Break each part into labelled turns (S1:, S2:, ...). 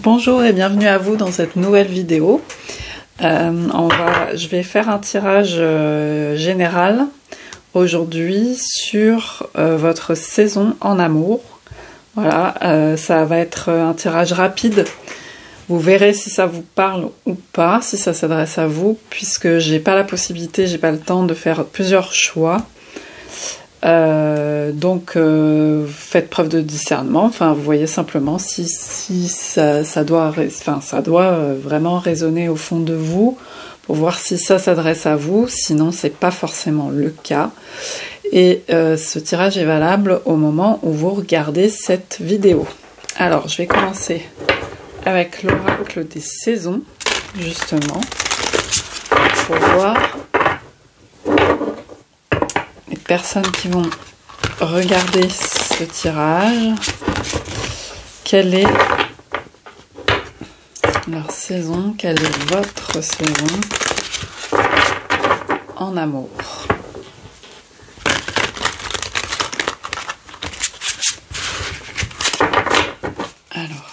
S1: Bonjour et bienvenue à vous dans cette nouvelle vidéo. Je vais faire un tirage général aujourd'hui sur votre saison en amour. Voilà, ça va être un tirage rapide. Vous verrez si ça vous parle ou pas, si ça s'adresse à vous, puisque j'ai pas la possibilité, j'ai pas le temps de faire plusieurs choix. Donc faites preuve de discernement, enfin vous voyez simplement si ça doit vraiment résonner au fond de vous pour voir si ça s'adresse à vous, sinon c'est pas forcément le cas. Et ce tirage est valable au moment où vous regardez cette vidéo. Alors je vais commencer avec l'oracle des saisons, justement, pour voir les personnes qui vont regarder ce tirage, quelle est leur saison, quelle est votre saison en amour. Alors,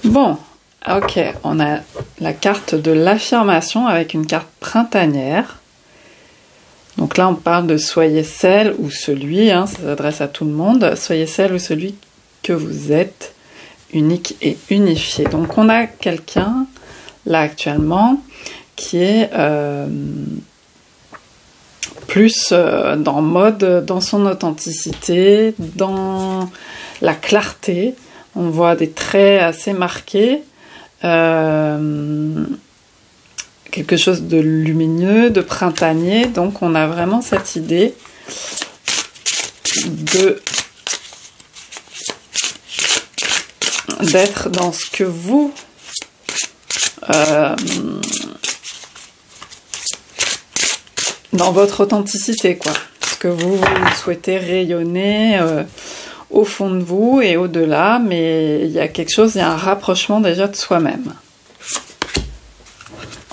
S1: bon, ok, on a la carte de l'affirmation avec une carte printanière. Donc là, on parle de soyez celle ou celui, ça s'adresse à tout le monde, soyez celle ou celui que vous êtes, unique et unifié. Donc on a quelqu'un, là actuellement, qui est plus dans son authenticité, dans la clarté. On voit des traits assez marqués, quelque chose de lumineux, de printanier. Donc on a vraiment cette idée d'être dans ce que vous dans votre authenticité, quoi. Ce que vous souhaitez rayonner au fond de vous et au-delà, mais il y a quelque chose, il y a un rapprochement déjà de soi-même.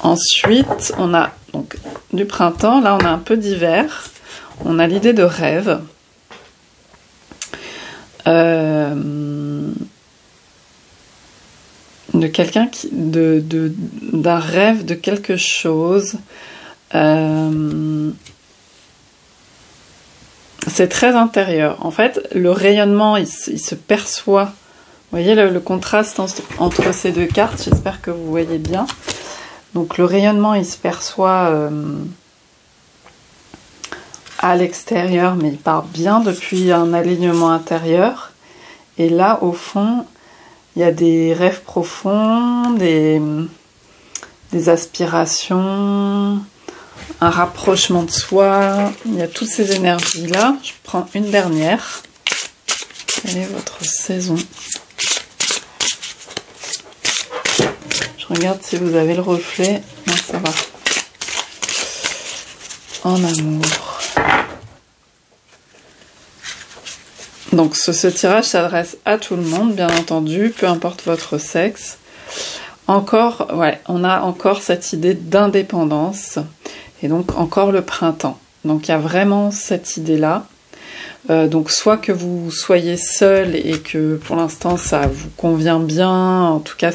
S1: Ensuite, on a donc du printemps, là on a un peu d'hiver, on a l'idée de rêve, de quelqu'un d'un rêve, de quelque chose. C'est très intérieur. En fait, le rayonnement, il se perçoit. Vous voyez le contraste entre ces deux cartes, j'espère que vous voyez bien. Donc le rayonnement, il se perçoit à l'extérieur, mais il part bien depuis un alignement intérieur. Et là, au fond, il y a des rêves profonds, des aspirations, un rapprochement de soi. Il y a toutes ces énergies-là. Je prends une dernière. Quelle est votre saison ? Je regarde si vous avez le reflet. Non, ça va. En amour. Donc ce tirage s'adresse à tout le monde, bien entendu, peu importe votre sexe. Encore, ouais, on a encore cette idée d'indépendance. Et donc encore le printemps. Donc il y a vraiment cette idée-là. Donc soit que vous soyez seul et que pour l'instant ça vous convient bien. En tout cas,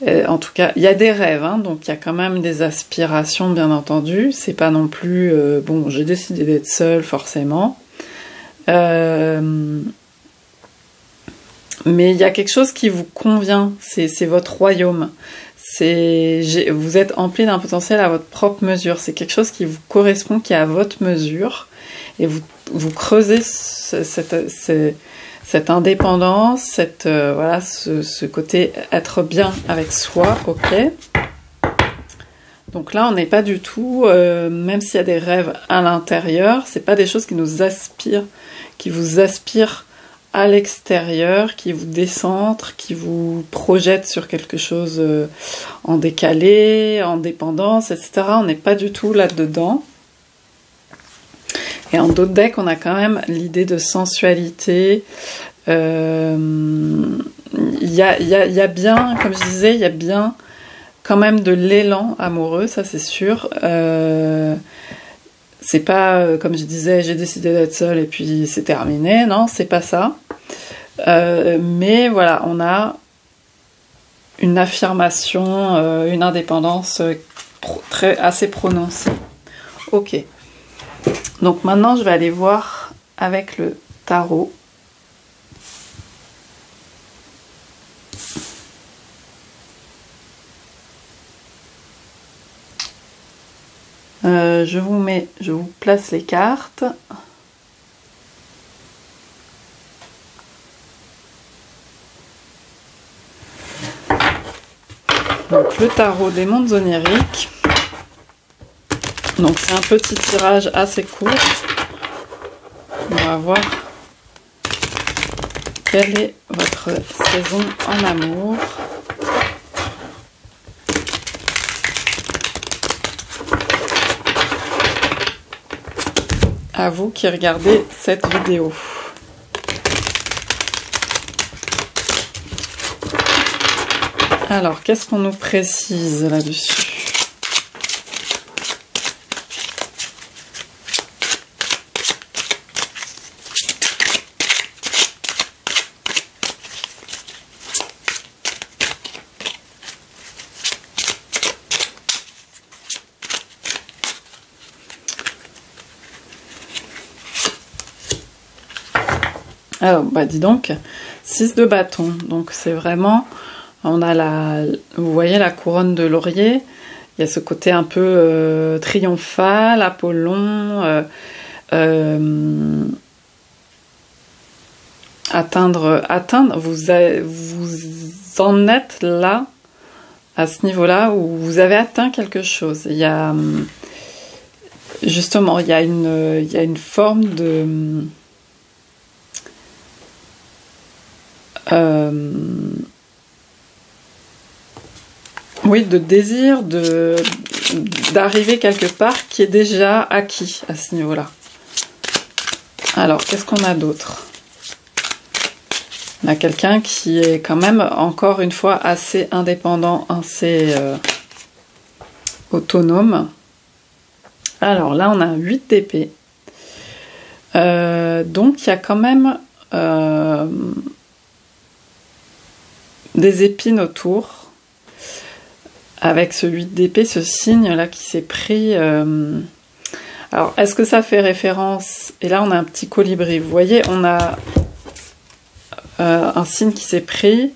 S1: il y a des rêves, donc il y a quand même des aspirations, bien entendu. C'est pas non plus bon, j'ai décidé d'être seule forcément. Mais il y a quelque chose qui vous convient. C'est votre royaume. Vous êtes empli d'un potentiel à votre propre mesure. C'est quelque chose qui vous correspond, qui est à votre mesure. Et vous creusez cette indépendance, ce côté être bien avec soi, ok. Donc là, on n'est pas du tout, même s'il y a des rêves à l'intérieur, c'est pas des choses qui vous aspirent à l'extérieur, qui vous décentre, qui vous projette sur quelque chose en décalé, en dépendance, etc. On n'est pas du tout là-dedans. Et en d'autres decks, on a quand même l'idée de sensualité. Il y a bien, comme je disais, il y a bien quand même de l'élan amoureux, ça c'est sûr. C'est pas, comme je disais, j'ai décidé d'être seule et puis c'est terminé. Non, c'est pas ça. Mais voilà, on a une affirmation, une indépendance assez prononcée. Ok. Donc maintenant, je vais aller voir avec le tarot. Je vous place les cartes. Donc le tarot des mondes oniriques. Donc c'est un petit tirage assez court. On va voir quelle est votre saison en amour. À vous qui regardez cette vidéo. Alors, qu'est-ce qu'on nous précise là-dessus? Alors, bah dis donc, 6 de bâton. Donc c'est vraiment, on a vous voyez la couronne de laurier. Il y a ce côté un peu triomphal, Apollon, atteindre. Vous en êtes là, à ce niveau-là, où vous avez atteint quelque chose. Il y a justement, il y a une forme de oui, de désir d'arriver quelque part qui est déjà acquis à ce niveau-là. Alors, qu'est-ce qu'on a d'autre? On a quelqu'un qui est quand même, encore une fois, assez indépendant, assez autonome. Alors là, on a 8 d'épée. Donc, il y a quand même des épines autour. Avec ce 8 d'épée, ce signe-là qui s'est pris... Alors, est-ce que ça fait référence... Et là, on a un petit colibri. Vous voyez, on a un signe qui s'est pris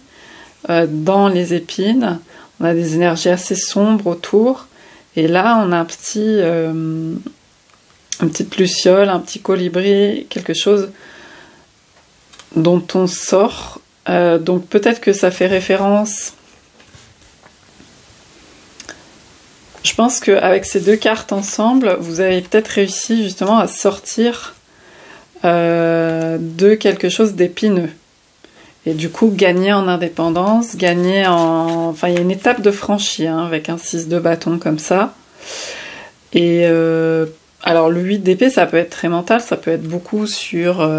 S1: dans les épines. On a des énergies assez sombres autour. Et là, on a une petite luciole, un petit colibri, quelque chose dont on sort. Donc, peut-être que ça fait référence... Je pense qu'avec ces deux cartes ensemble, vous avez peut-être réussi justement à sortir de quelque chose d'épineux. Et du coup, gagner en indépendance, gagner en... Enfin, il y a une étape de franchie hein, avec un 6 de bâton comme ça. Et alors, le 8 d'épée, ça peut être très mental, ça peut être beaucoup sur...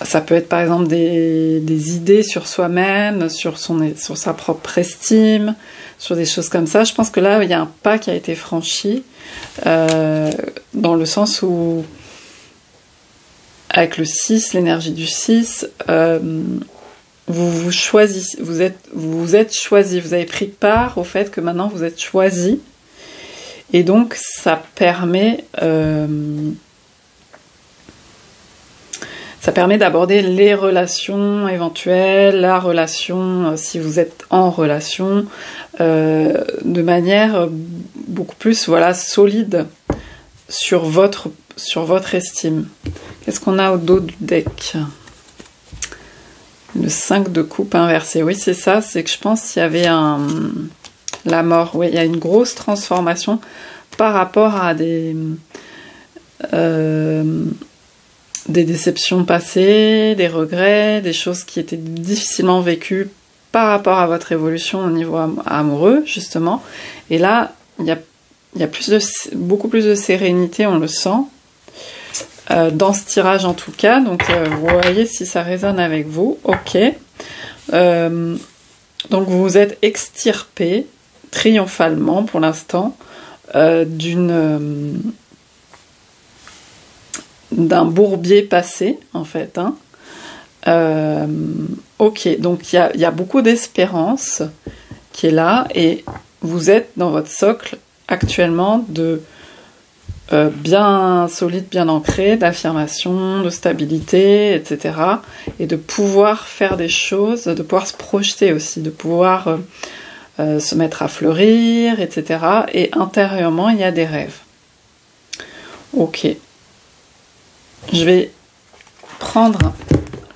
S1: ça peut être par exemple des idées sur soi-même, sur sa propre estime, sur des choses comme ça. Je pense que là, il y a un pas qui a été franchi, dans le sens où, avec le 6, l'énergie du 6, vous choisissez, vous êtes choisi, vous avez pris part au fait que maintenant vous êtes choisi, et donc ça permet... Ça permet d'aborder les relations éventuelles, la relation, si vous êtes en relation, de manière beaucoup plus voilà, solide sur votre estime. Qu'est-ce qu'on a au dos du deck? Le 5 de coupe inversé. Oui, c'est ça, c'est que je pense qu'il y avait la mort. Oui, il y a une grosse transformation par rapport à des déceptions passées, des regrets, des choses qui étaient difficilement vécues par rapport à votre évolution au niveau amoureux, justement. Et là, il y a il y a beaucoup plus de sérénité, on le sent, dans ce tirage en tout cas. Donc vous voyez si ça résonne avec vous. Ok. Donc vous vous êtes extirpé triomphalement pour l'instant d'un bourbier passé en fait. Hein. Ok, donc il y a beaucoup d'espérance qui est là et vous êtes dans votre socle actuellement de bien solide, bien ancré, d'affirmation, de stabilité, etc. Et de pouvoir faire des choses, de pouvoir se projeter aussi, de pouvoir se mettre à fleurir, etc. Et intérieurement, il y a des rêves. Ok. Je vais prendre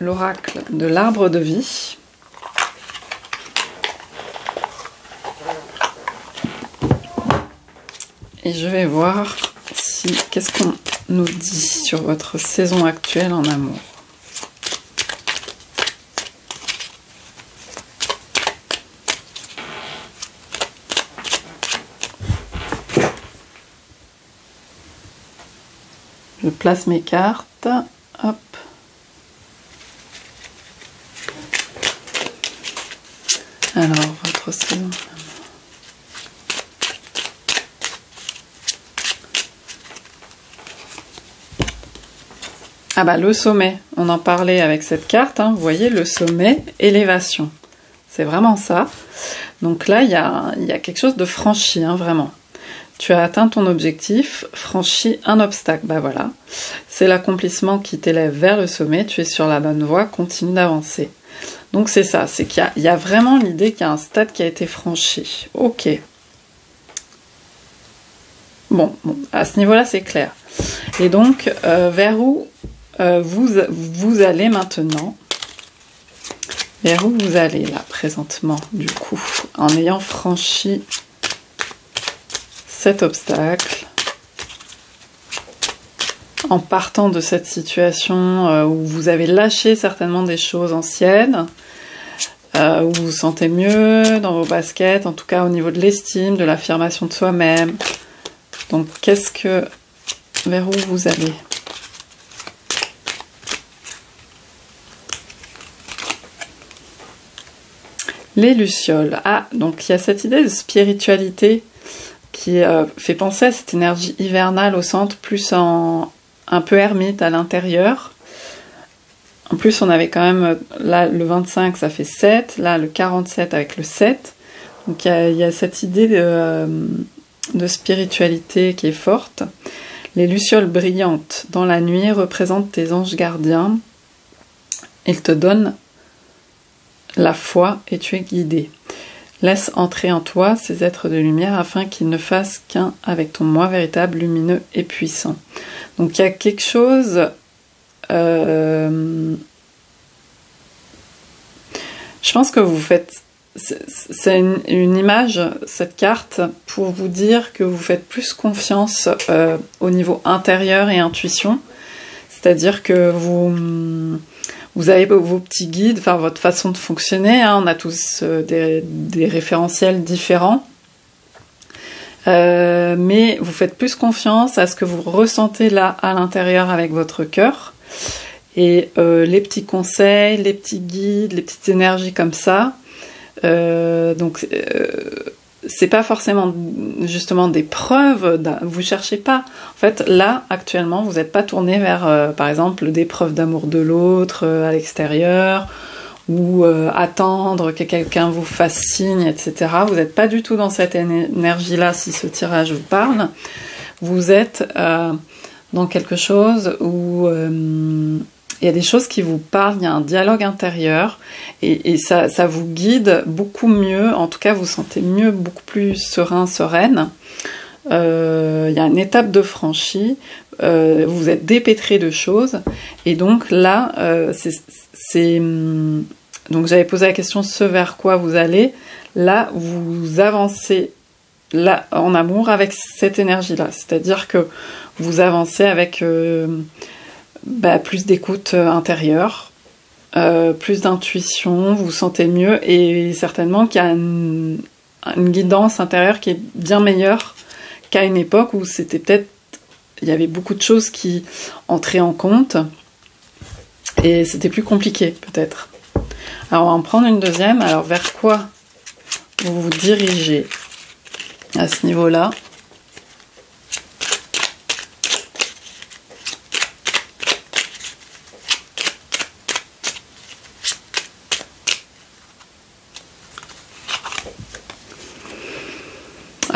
S1: l'oracle de l'arbre de vie. Et je vais voir qu'est-ce qu'on nous dit sur votre saison actuelle en amour. Je place mes cartes. Hop. Alors, votre saison. Ah bah le sommet, on en parlait avec cette carte, hein, vous voyez le sommet, élévation. C'est vraiment ça. Donc là, il y a quelque chose de franchi, hein, vraiment. Tu as atteint ton objectif, franchi un obstacle, bah voilà. C'est l'accomplissement qui t'élève vers le sommet, tu es sur la bonne voie, continue d'avancer. Donc c'est ça, c'est qu'il y a vraiment l'idée qu'il y a un stade qui a été franchi. Ok. Bon, à ce niveau-là, c'est clair. Et donc, vers où vous allez maintenant? Vers où vous allez là, présentement, du coup, en ayant franchi cet obstacle, en partant de cette situation où vous avez lâché certainement des choses anciennes, où vous vous sentez mieux dans vos baskets, en tout cas au niveau de l'estime, de l'affirmation de soi-même. Donc, vers où vous allez? Les lucioles. Ah, donc il y a cette idée de spiritualité qui fait penser à cette énergie hivernale au centre, plus un peu ermite à l'intérieur. En plus, on avait quand même, là, le 25, ça fait 7, là, le 47 avec le 7. Donc il y a cette idée de spiritualité qui est forte. Les lucioles brillantes dans la nuit représentent tes anges gardiens. Ils te donnent la foi et tu es guidé. Laisse entrer en toi ces êtres de lumière afin qu'ils ne fassent qu'un avec ton moi véritable, lumineux et puissant. Donc il y a quelque chose... je pense que vous faites... C'est une image, cette carte, pour vous dire que vous faites plus confiance au niveau intérieur et intuition. C'est-à-dire que vous avez vos petits guides, enfin votre façon de fonctionner, hein, on a tous des référentiels différents, mais vous faites plus confiance à ce que vous ressentez là à l'intérieur avec votre cœur, et les petits conseils, les petits guides, les petites énergies comme ça, c'est pas forcément justement des preuves, vous cherchez pas. En fait, là, actuellement, vous n'êtes pas tourné vers, par exemple, des preuves d'amour de l'autre à l'extérieur, ou attendre que quelqu'un vous fasse signe, etc. Vous n'êtes pas du tout dans cette énergie-là, si ce tirage vous parle. Vous êtes dans quelque chose où... il y a des choses qui vous parlent, il y a un dialogue intérieur et ça vous guide beaucoup mieux, en tout cas vous sentez mieux, beaucoup plus serein, sereine. Il y a une étape de franchie, vous êtes dépêtré de choses et donc là, donc j'avais posé la question ce vers quoi vous allez, là vous avancez là, en amour avec cette énergie-là, c'est-à-dire que vous avancez avec... plus d'écoute intérieure, plus d'intuition, vous vous sentez mieux et certainement qu'il y a une guidance intérieure qui est bien meilleure qu'à une époque où c'était peut-être, il y avait beaucoup de choses qui entraient en compte et c'était plus compliqué peut-être. Alors on va en prendre une deuxième. Alors vers quoi vous vous dirigez à ce niveau-là?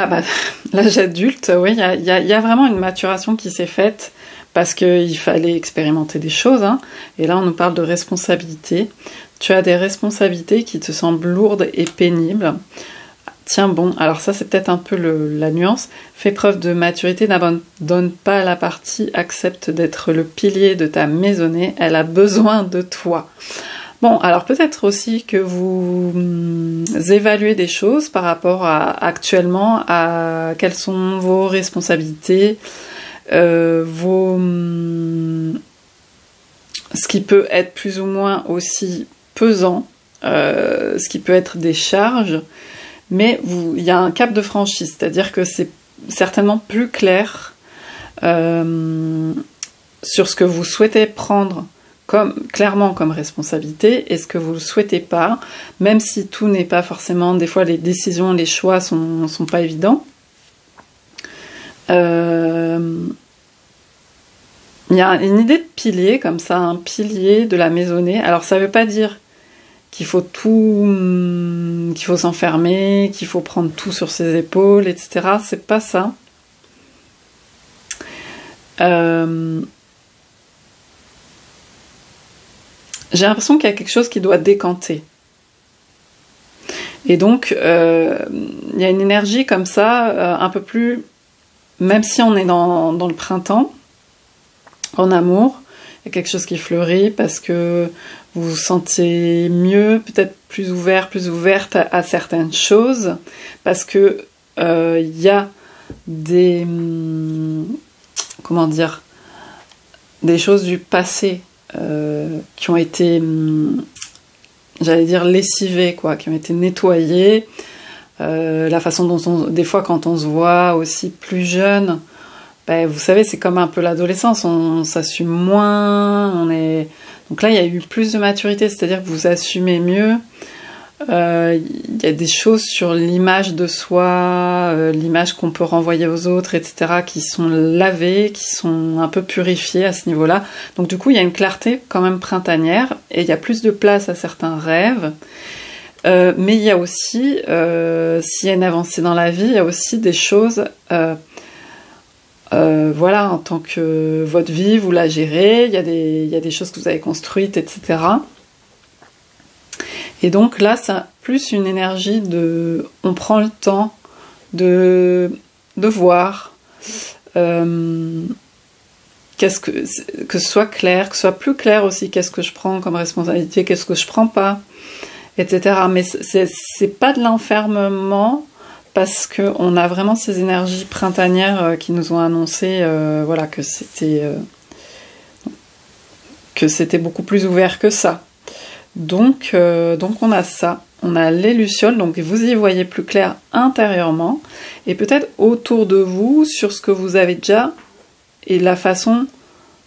S1: Ah bah, l'âge adulte, oui, il y a vraiment une maturation qui s'est faite parce qu'il fallait expérimenter des choses, hein. Et là, on nous parle de responsabilité. Tu as des responsabilités qui te semblent lourdes et pénibles. Tiens bon, alors ça, c'est peut-être un peu la nuance. Fais preuve de maturité, n'abandonne pas la partie, accepte d'être le pilier de ta maisonnée, elle a besoin de toi. Bon, alors peut-être aussi que vous évaluez des choses par rapport à actuellement à quelles sont vos responsabilités, ce qui peut être plus ou moins aussi pesant, ce qui peut être des charges, mais il y a un cap de franchise, c'est-à-dire que c'est certainement plus clair sur ce que vous souhaitez prendre clairement comme responsabilité et ce que vous ne souhaitez pas, même si tout n'est pas forcément, des fois les décisions, les choix sont pas évidents. Il y a une idée de pilier comme ça, un pilier de la maisonnée. Alors ça veut pas dire qu'il faut qu'il faut s'enfermer, qu'il faut prendre tout sur ses épaules, etc. C'est pas ça. J'ai l'impression qu'il y a quelque chose qui doit décanter. Et donc, il y a une énergie comme ça, un peu plus... Même si on est dans le printemps, en amour, il y a quelque chose qui fleurit parce que vous vous sentez mieux, peut-être plus ouvert, plus ouverte à certaines choses, parce que y a des... comment dire, des choses du passé qui ont été, j'allais dire, lessivées, quoi, qui ont été nettoyées. La façon dont des fois, quand on se voit aussi plus jeune, ben, vous savez, c'est comme un peu l'adolescence, on s'assume moins, donc là, il y a eu plus de maturité, c'est-à-dire que vous assumez mieux. Il y a des choses sur l'image de soi, l'image qu'on peut renvoyer aux autres, etc., qui sont lavées, qui sont un peu purifiées à ce niveau-là. Donc du coup, il y a une clarté quand même printanière, et il y a plus de place à certains rêves. Mais il y a aussi, s'il y a une avancée dans la vie, il y a aussi des choses, voilà, en tant que votre vie, vous la gérez, il y a des choses que vous avez construites, etc. Et donc là, ça a plus une énergie de... On prend le temps de voir que ce soit clair, que ce soit plus clair aussi, qu'est-ce que je prends comme responsabilité, qu'est-ce que je prends pas, etc. Mais c'est pas de l'enfermement, parce qu'on a vraiment ces énergies printanières qui nous ont annoncé voilà, que c'était beaucoup plus ouvert que ça. Donc on a ça, on a les lucioles, donc vous y voyez plus clair intérieurement, et peut-être autour de vous, sur ce que vous avez déjà, et la façon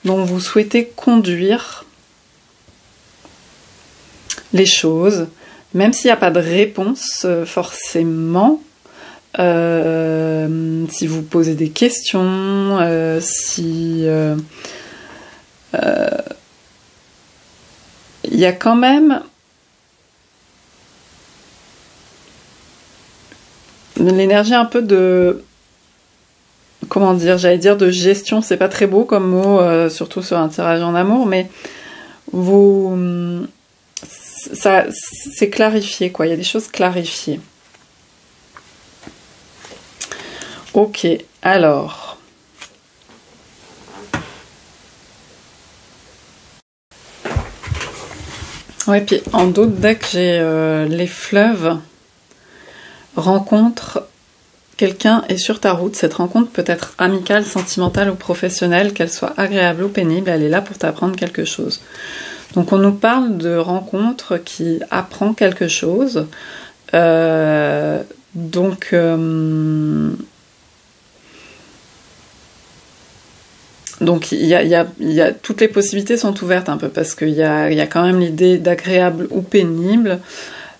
S1: dont vous souhaitez conduire les choses, même s'il n'y a pas de réponse forcément, si vous posez des questions, si... il y a quand même l'énergie un peu de... Comment dire, j'allais dire de gestion, c'est pas très beau comme mot, surtout sur un tirage en amour, mais ça, c'est clarifié, quoi. Il y a des choses clarifiées. Ok, alors... Ouais, puis en d'autres decks, j'ai les fleuves. Rencontre, quelqu'un est sur ta route. Cette rencontre peut être amicale, sentimentale ou professionnelle, qu'elle soit agréable ou pénible, elle est là pour t'apprendre quelque chose. Donc on nous parle de rencontre qui apprend quelque chose. Donc toutes les possibilités sont ouvertes un peu, parce qu'il y a quand même l'idée d'agréable ou pénible,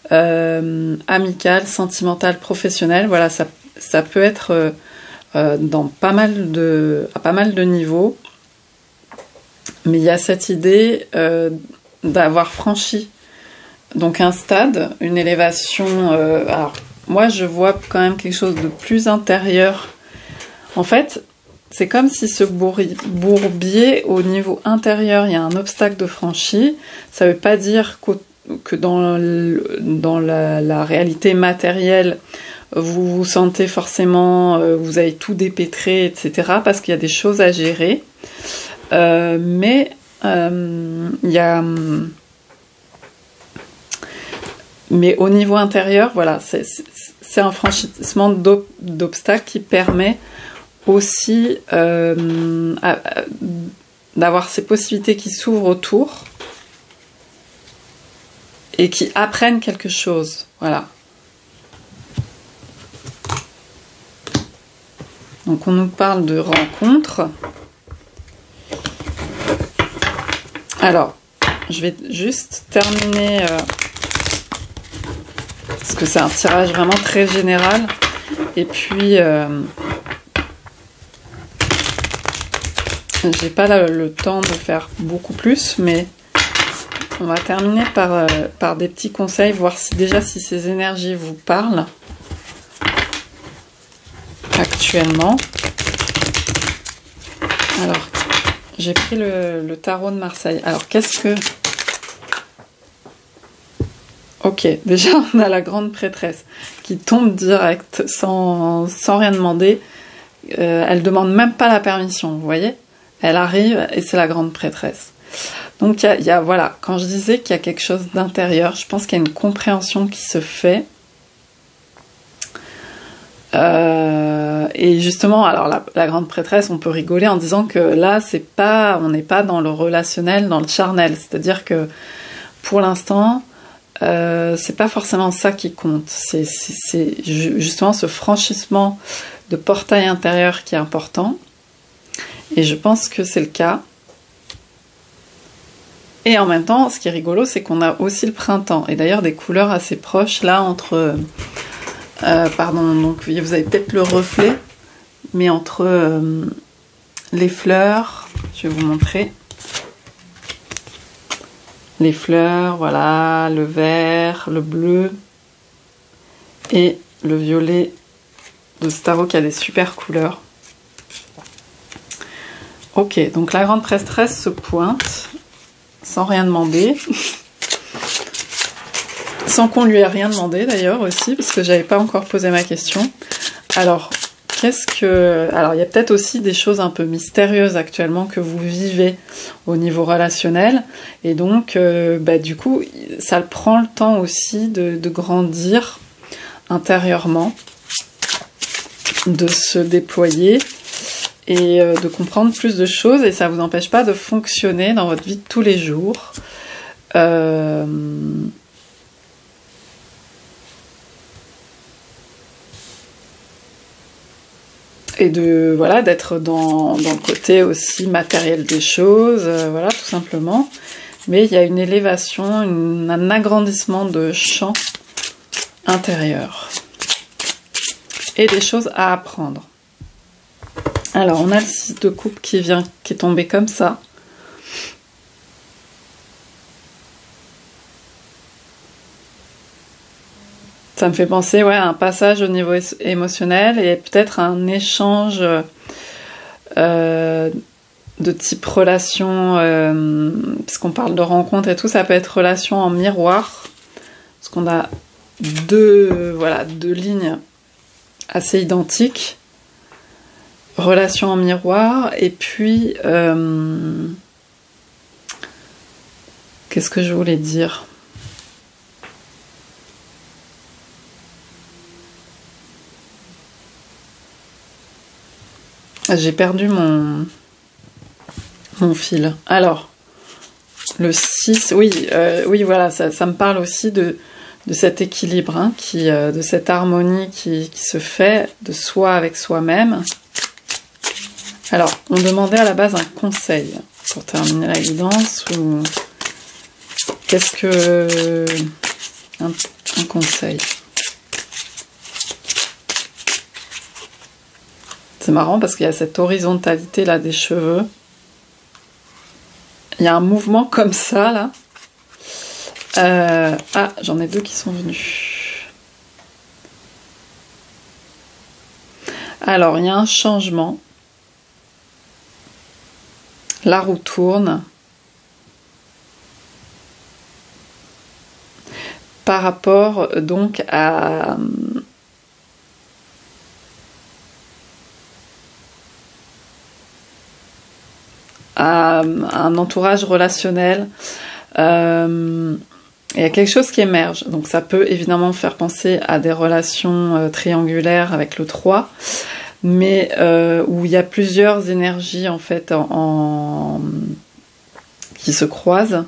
S1: amical, sentimental, professionnel. Voilà, ça peut être dans à pas mal de niveaux. Mais il y a cette idée d'avoir franchi donc un stade, une élévation. Alors moi, je vois quand même quelque chose de plus intérieur. En fait, c'est comme si ce bourbier, au niveau intérieur, il y a un obstacle de franchi. Ça ne veut pas dire que dans la réalité matérielle, vous vous sentez forcément, vous avez tout dépêtré, etc. Parce qu'il y a des choses à gérer. Mais au niveau intérieur, voilà, c'est un franchissement d'obstacles qui permet aussi d'avoir ces possibilités qui s'ouvrent autour et qui apprennent quelque chose. Voilà. Donc on nous parle de rencontres. Alors, je vais juste terminer parce que c'est un tirage vraiment très général. Et puis j'ai pas le temps de faire beaucoup plus, mais on va terminer par des petits conseils, voir si ces énergies vous parlent actuellement. Alors, j'ai pris le tarot de Marseille. Alors, qu'est-ce que... Ok, déjà, on a la grande prêtresse qui tombe direct, sans rien demander. Elle demande même pas la permission, vous voyez ? Elle arrive et c'est la grande prêtresse. Donc, voilà, quand je disais qu'il y a quelque chose d'intérieur, je pense qu'il y a une compréhension qui se fait. Et justement, alors la grande prêtresse, on peut rigoler en disant que là, on n'est pas dans le relationnel, dans le charnel. C'est-à-dire que pour l'instant, c'est pas forcément ça qui compte. C'est justement ce franchissement de portail intérieur qui est important. Et je pense que c'est le cas. Et en même temps, ce qui est rigolo, c'est qu'on a aussi le printemps. Et d'ailleurs, des couleurs assez proches, là, entre... pardon, donc vous avez peut-être le reflet, mais entre les fleurs, je vais vous montrer. Les fleurs, voilà, le vert, le bleu et le violet de ce tarot qui a des super couleurs. Ok, donc la grande prêtresse se pointe sans rien demander. Sans qu'on lui ait rien demandé d'ailleurs aussi, parce que j'avais pas encore posé ma question. Alors, alors il y a peut-être aussi des choses un peu mystérieuses actuellement que vous vivez au niveau relationnel, et donc du coup, ça prend le temps aussi de grandir intérieurement, de se déployer et de comprendre plus de choses, et ça vous empêche pas de fonctionner dans votre vie de tous les jours. Et d'être dans le côté aussi matériel des choses, voilà, tout simplement. Mais il y a une élévation, un agrandissement de champ intérieur. Et des choses à apprendre. Alors, on a le 6 de coupe qui est tombé comme ça. Ça me fait penser à un passage au niveau émotionnel et peut-être un échange de type relation, puisqu'on parle de rencontre et tout, ça peut être relation en miroir, parce qu'on a deux lignes assez identiques, relation en miroir, et puis qu'est-ce que je voulais dire ? J'ai perdu mon fil. Alors, le 6, oui, voilà, ça me parle aussi de cet équilibre, hein, de cette harmonie qui se fait de soi avec soi-même. Alors, on demandait à la base un conseil pour terminer la guidance, ou qu'est-ce que... un conseil. C'est marrant parce qu'il y a cette horizontalité là des cheveux. Il y a un mouvement comme ça là. Ah, j'en ai deux qui sont venus. Alors, il y a un changement. La roue tourne. Par rapport donc à un entourage relationnel. Il y a quelque chose qui émerge. Donc ça peut évidemment faire penser à des relations triangulaires avec le 3, mais où il y a plusieurs énergies en fait qui se croisent.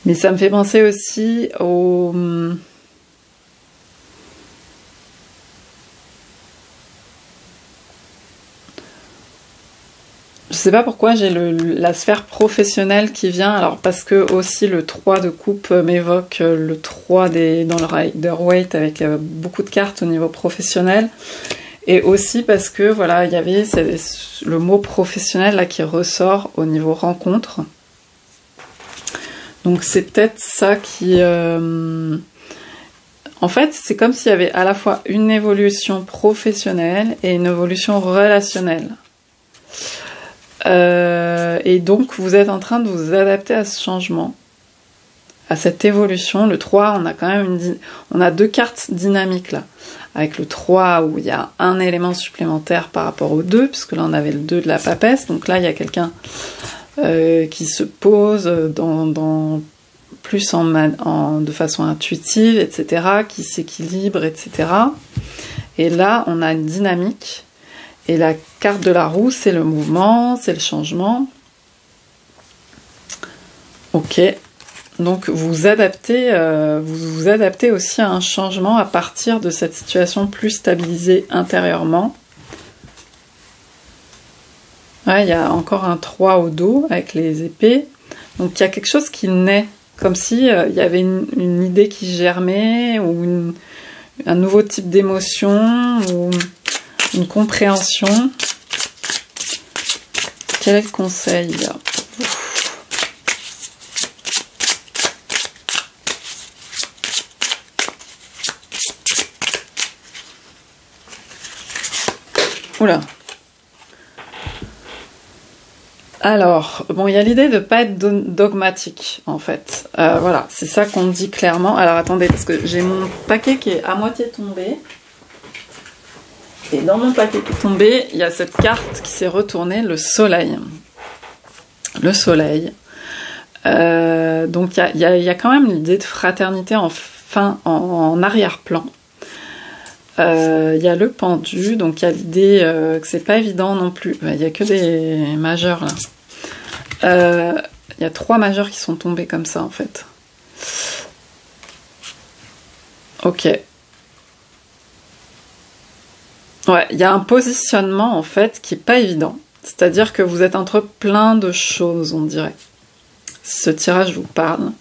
S1: Mais ça me fait penser aussi au... Je sais pas pourquoi j'ai la sphère professionnelle qui vient, alors parce que aussi le 3 de coupe m'évoque le 3 dans le Rider-Waite avec beaucoup de cartes au niveau professionnel, et aussi parce que voilà, il y avait le mot professionnel là qui ressort au niveau rencontre. Donc c'est peut-être ça qui... En fait, c'est comme s'il y avait à la fois une évolution professionnelle et une évolution relationnelle. Et donc vous êtes en train de vous adapter à ce changement, à cette évolution. Le 3, on a quand même on a deux cartes dynamiques là, avec le 3 où il y a un élément supplémentaire par rapport au 2, puisque là on avait le 2 de la papesse, donc là il y a quelqu'un qui se pose plus de façon intuitive, etc., qui s'équilibre, etc. Et là on a une dynamique. Et la carte de la roue, c'est le mouvement, c'est le changement. Ok. Donc vous adaptez aussi à un changement à partir de cette situation plus stabilisée intérieurement. Ouais, il y a encore un 3 au dos avec les épées. Donc il y a quelque chose qui naît, comme si il y avait une idée qui germait, ou un nouveau type d'émotion, ou une compréhension. Quel est le conseil là pour vous? Oula. Alors, bon, il y a l'idée de ne pas être dogmatique, en fait. Voilà, c'est ça qu'on dit clairement. Alors, attendez, parce que j'ai mon paquet qui est à moitié tombé. Et dans mon paquet qui est tombé, il y a cette carte qui s'est retournée, le soleil. Le soleil. Donc, il y a quand même l'idée de fraternité en arrière-plan. Il y a le pendu, donc il y a l'idée que c'est pas évident non plus. Il y a que des majeurs là. Il y a 3 majeurs qui sont tombés comme ça en fait. Ok. Ouais, il y a un positionnement en fait qui est pas évident. C'est-à-dire que vous êtes entre plein de choses, on dirait. Si ce tirage vous parle.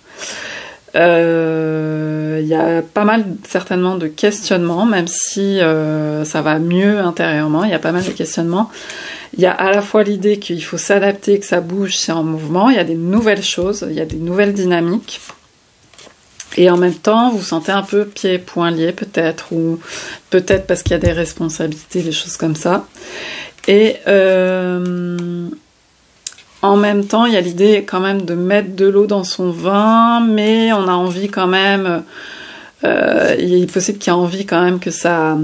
S1: Il y a pas mal certainement de questionnements, même si ça va mieux intérieurement, il y a pas mal de questionnements. Il y a à la fois l'idée qu'il faut s'adapter, que ça bouge, c'est en mouvement, il y a des nouvelles choses, il y a des nouvelles dynamiques. Et en même temps, vous sentez un peu pieds et poings liés peut-être, ou peut-être parce qu'il y a des responsabilités, des choses comme ça. Et en même temps, il y a l'idée quand même de mettre de l'eau dans son vin, mais on a envie quand même, il est possible qu'il y ait envie quand même que ça,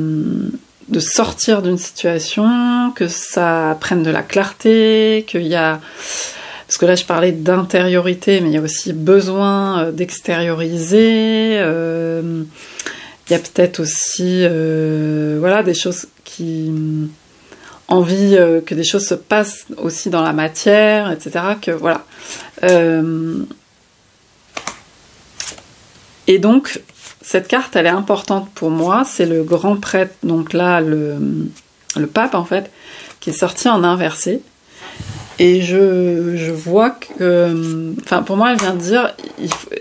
S1: de sortir d'une situation, que ça prenne de la clarté, qu'il y a, parce que là je parlais d'intériorité, mais il y a aussi besoin d'extérioriser, il y a peut-être aussi, voilà, des choses qui... envie que des choses se passent aussi dans la matière, etc. Que voilà. Et donc, cette carte, elle est importante pour moi. C'est le grand prêtre, donc là, le pape, en fait, qui est sorti en inversé. Et je vois que... Enfin, pour moi, elle vient de dire,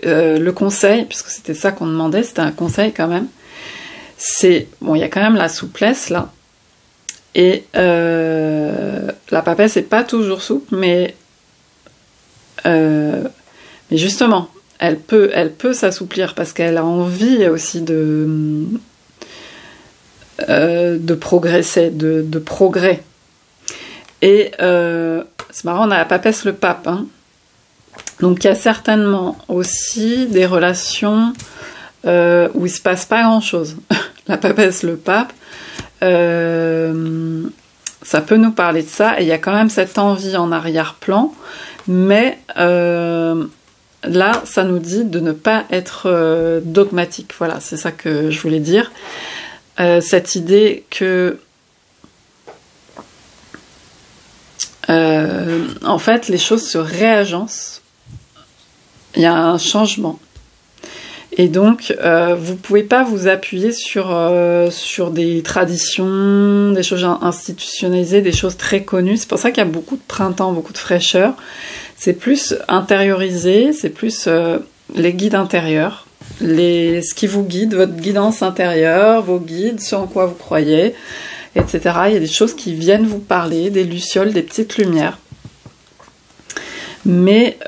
S1: le conseil, puisque c'était ça qu'on demandait, c'était un conseil quand même, c'est... Bon, il y a quand même la souplesse, là. Et la papesse n'est pas toujours souple, mais justement, elle peut s'assouplir parce qu'elle a envie aussi de progresser, de progrès. Et c'est marrant, on a la papesse, le pape. Hein. Donc il y a certainement aussi des relations où il se passe pas grand-chose. La papesse, le pape, ça peut nous parler de ça. Et il y a quand même cette envie en arrière-plan. Mais là, ça nous dit de ne pas être dogmatique. Voilà, c'est ça que je voulais dire. Cette idée que en fait, les choses se réagencent. Il y a un changement. Et donc, vous ne pouvez pas vous appuyer sur des traditions, des choses institutionnalisées, des choses très connues. C'est pour ça qu'il y a beaucoup de printemps, beaucoup de fraîcheur. C'est plus intériorisé, c'est plus les guides intérieurs, ce qui vous guide, votre guidance intérieure, vos guides, ce en quoi vous croyez, etc. Il y a des choses qui viennent vous parler, des lucioles, des petites lumières. Mais,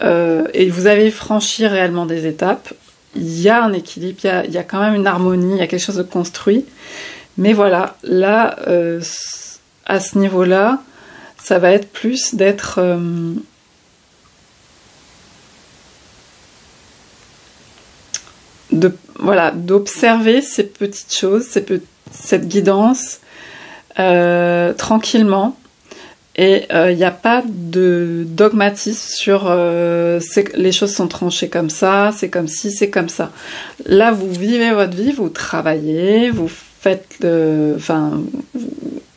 S1: et vous avez franchi réellement des étapes, il y a un équilibre, il y a quand même une harmonie, il y a quelque chose de construit. Mais voilà, là, à ce niveau-là, ça va être plus d'être... d'observer ces petites choses, cette guidance tranquillement. Et il n'y a pas de dogmatisme sur les choses sont tranchées comme ça, c'est comme ci, c'est comme ça. Là, vous vivez votre vie, vous travaillez, vous faites,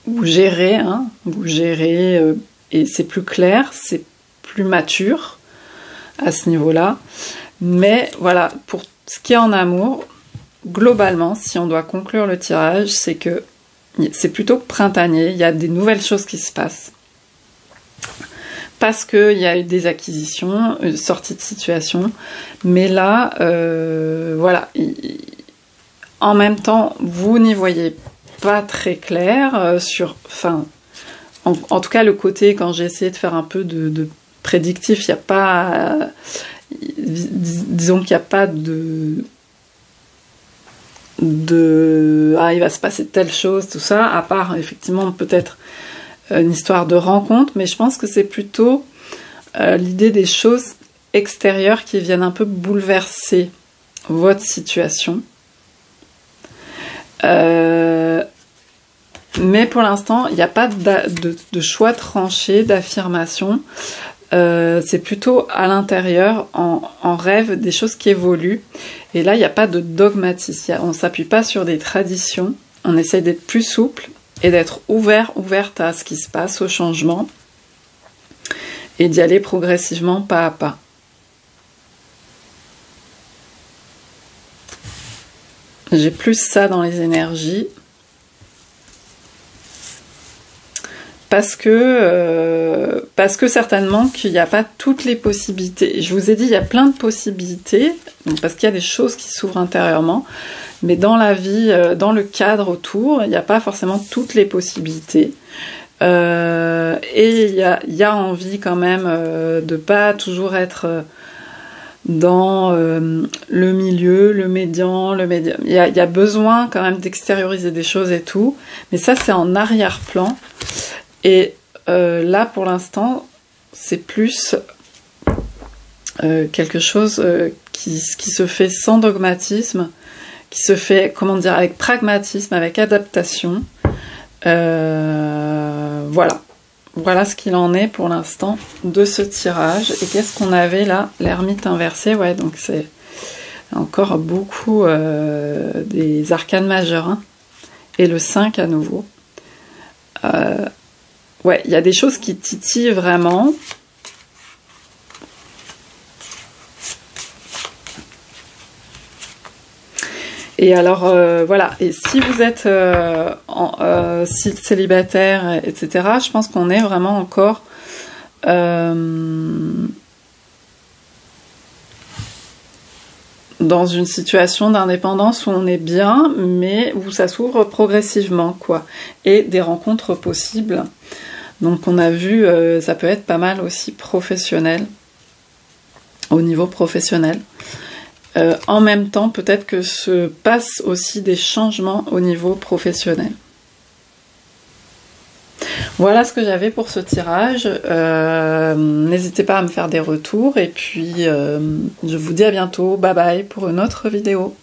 S1: vous gérez, hein, et c'est plus clair, c'est plus mature à ce niveau-là. Mais voilà, pour ce qui est en amour, globalement, si on doit conclure le tirage, c'est que c'est plutôt printanier, il y a des nouvelles choses qui se passent. Parce qu'il y a eu des acquisitions, une sortie de situation, mais là, voilà, en même temps, vous n'y voyez pas très clair en tout cas le côté, quand j'ai essayé de faire un peu de prédictif, il n'y a pas, disons qu'il n'y a pas il va se passer telle chose, tout ça, à part effectivement peut-être une histoire de rencontre, mais je pense que c'est plutôt l'idée des choses extérieures qui viennent un peu bouleverser votre situation. Mais pour l'instant, il n'y a pas de choix tranché, d'affirmation. C'est plutôt à l'intérieur, en rêve, des choses qui évoluent. Et là, il n'y a pas de dogmatisme. On ne s'appuie pas sur des traditions. On essaye d'être plus souple et d'être ouverte à ce qui se passe, au changement, et d'y aller progressivement, pas à pas. J'ai plus ça dans les énergies. Parce que certainement qu'il n'y a pas toutes les possibilités. Je vous ai dit, il y a plein de possibilités, parce qu'il y a des choses qui s'ouvrent intérieurement, mais dans la vie, dans le cadre autour, il n'y a pas forcément toutes les possibilités. Et il y a envie quand même de pas toujours être dans le milieu, le médian, le médium. Il y a besoin quand même d'extérioriser des choses et tout, mais ça c'est en arrière-plan. Et là, pour l'instant, c'est plus quelque chose qui se fait sans dogmatisme, qui se fait, comment dire, avec pragmatisme, avec adaptation. Voilà. Voilà ce qu'il en est pour l'instant de ce tirage. Et qu'est-ce qu'on avait là? L'ermite inversé, ouais, donc c'est encore beaucoup des arcanes majeures. Hein. Et le 5 à nouveau. Ouais, il y a des choses qui titillent vraiment. Et alors, voilà, et si vous êtes célibataire, etc., je pense qu'on est vraiment encore dans une situation d'indépendance où on est bien, mais où ça s'ouvre progressivement, quoi. Et des rencontres possibles. Donc on a vu, ça peut être pas mal aussi professionnel, au niveau professionnel. En même temps, peut-être que se passent aussi des changements au niveau professionnel. Voilà ce que j'avais pour ce tirage. N'hésitez pas à me faire des retours et puis je vous dis à bientôt. Bye bye pour une autre vidéo.